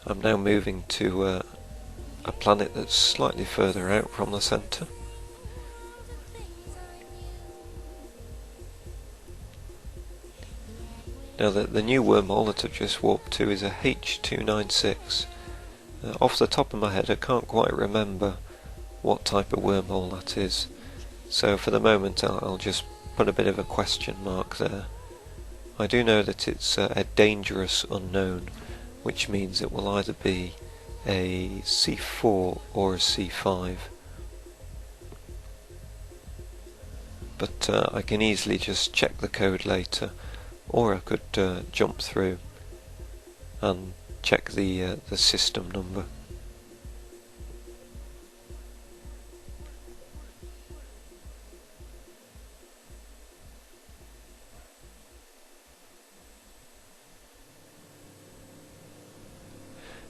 I'm now moving to a planet that's slightly further out from the centre. Now the new wormhole that I've just warped to is a H296. Off the top of my head I can't quite remember what type of wormhole that is, so for the moment I'll just put a bit of a question mark there. I do know that it's a dangerous unknown, which means it will either be a C4 or a C5. But I can easily just check the code later, or I could jump through and check the system number.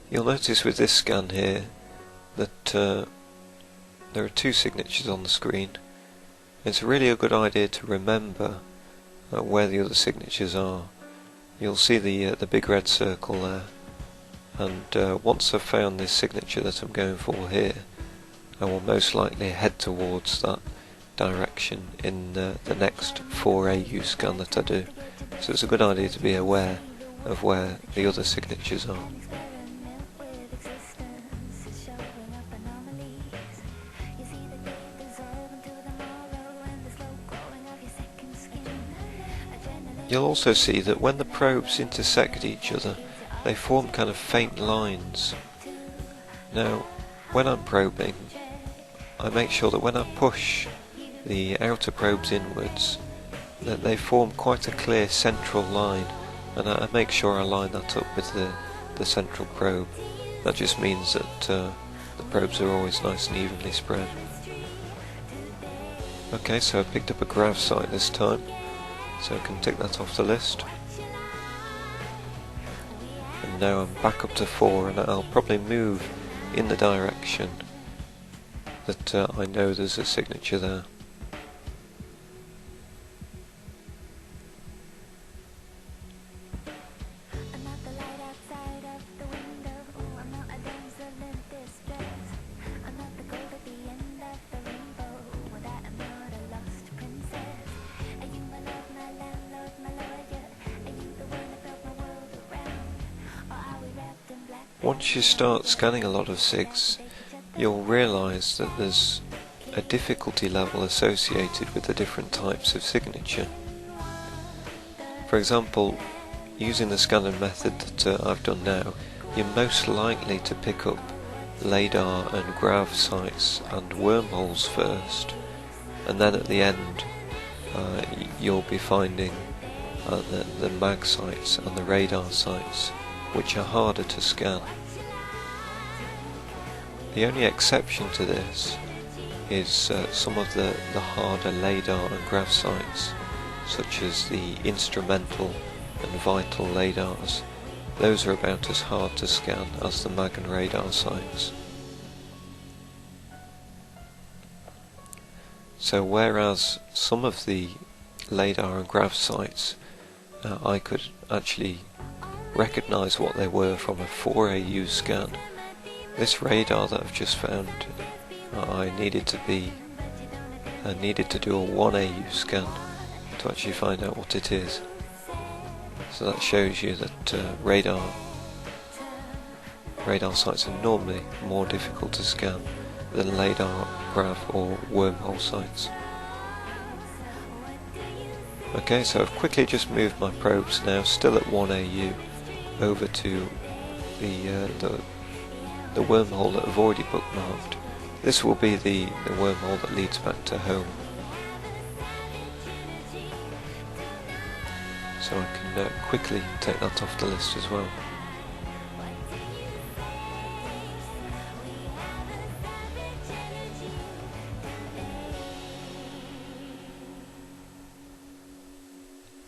You'll notice with this scan here that there are two signatures on the screen. It's really a good idea to remember where the other signatures are. You'll see the big red circle there, and once I've found this signature that I'm going for here, I will most likely head towards that direction in the next 4AU scan that I do. So it's a good idea to be aware of where the other signatures are. You'll also see that when the probes intersect each other, they form kind of faint lines. Now, when I'm probing, I make sure that when I push the outer probes inwards, that they form quite a clear central line, and I make sure I line that up with the central probe. That just means that the probes are always nice and evenly spread. Okay, so I picked up a grav site this time, so I can tick that off the list. And now I'm back up to 4, and I'll probably move in the direction that I know there's a signature there. Once you start scanning a lot of SIGs, you'll realise that there's a difficulty level associated with the different types of signature. For example, using the scanning method that I've done now, you're most likely to pick up LADAR and grav sites and wormholes first, and then at the end you'll be finding the mag sites and the radar sites, which are harder to scan. The only exception to this is some of the harder LADAR and grav sites, such as the instrumental and vital LADARs. Those are about as hard to scan as the mag and radar sites. So whereas some of the LADAR and grav sites I could actually recognise what they were from a 4AU scan, this radar that I've just found, I needed to do a 1AU scan to actually find out what it is. So that shows you that radar sites are normally more difficult to scan than LADAR, grav or wormhole sites. Okay, so I've quickly just moved my probes now, still at 1AU, over to the wormhole that I've already bookmarked. This will be the wormhole that leads back to home. So I can quickly take that off the list as well.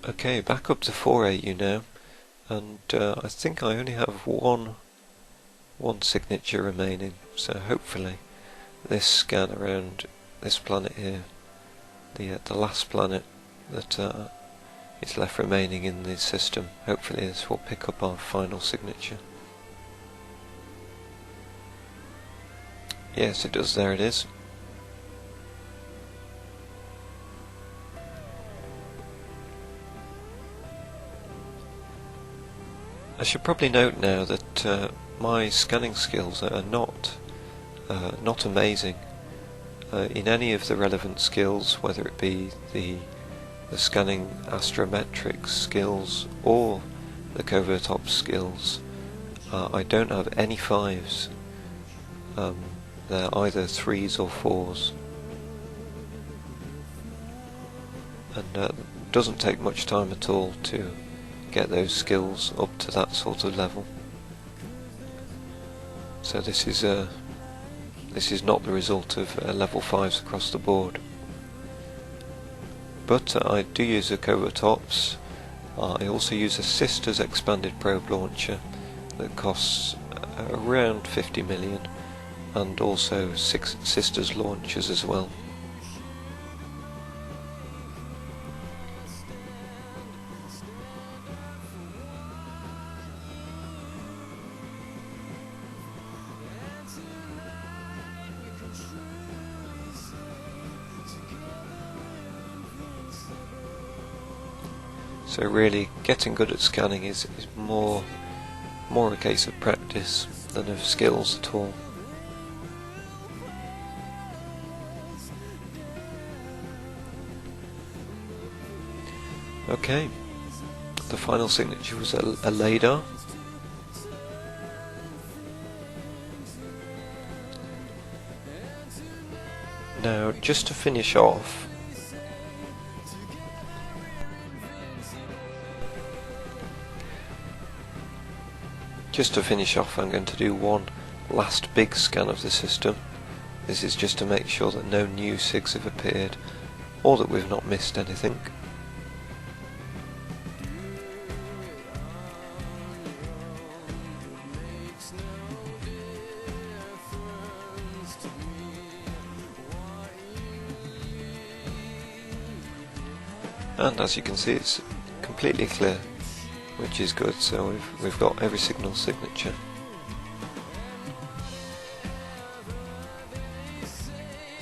Okay, back up to 4AU now, and I think I only have one signature remaining, so hopefully this scan around this planet here, the last planet that is left remaining in the system, hopefully this will pick up our final signature. Yes, it does, there it is. I should probably note now that my scanning skills are not amazing. In any of the relevant skills, whether it be the scanning astrometrics skills or the covert ops skills, I don't have any 5s. They're either 3s or 4s. And it doesn't take much time at all to get those skills up to that sort of level. So this is not the result of level 5s across the board. But I do use a covert ops. I also use a Sisters expanded probe launcher that costs around 50 million, and also 6 Sisters launchers as well. So really, getting good at scanning is more a case of practice than of skills at all. Okay, the final signature was a LiDAR. Now, just to finish off, I'm going to do one last big scan of the system. This is just to make sure that no new SIGs have appeared, or that we've not missed anything. And as you can see, it's completely clear, which is good. So we've got every signal signature.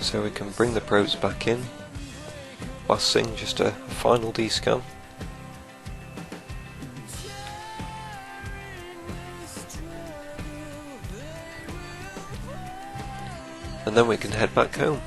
So we can bring the probes back in. Last thing, just a final D-scan. And then we can head back home.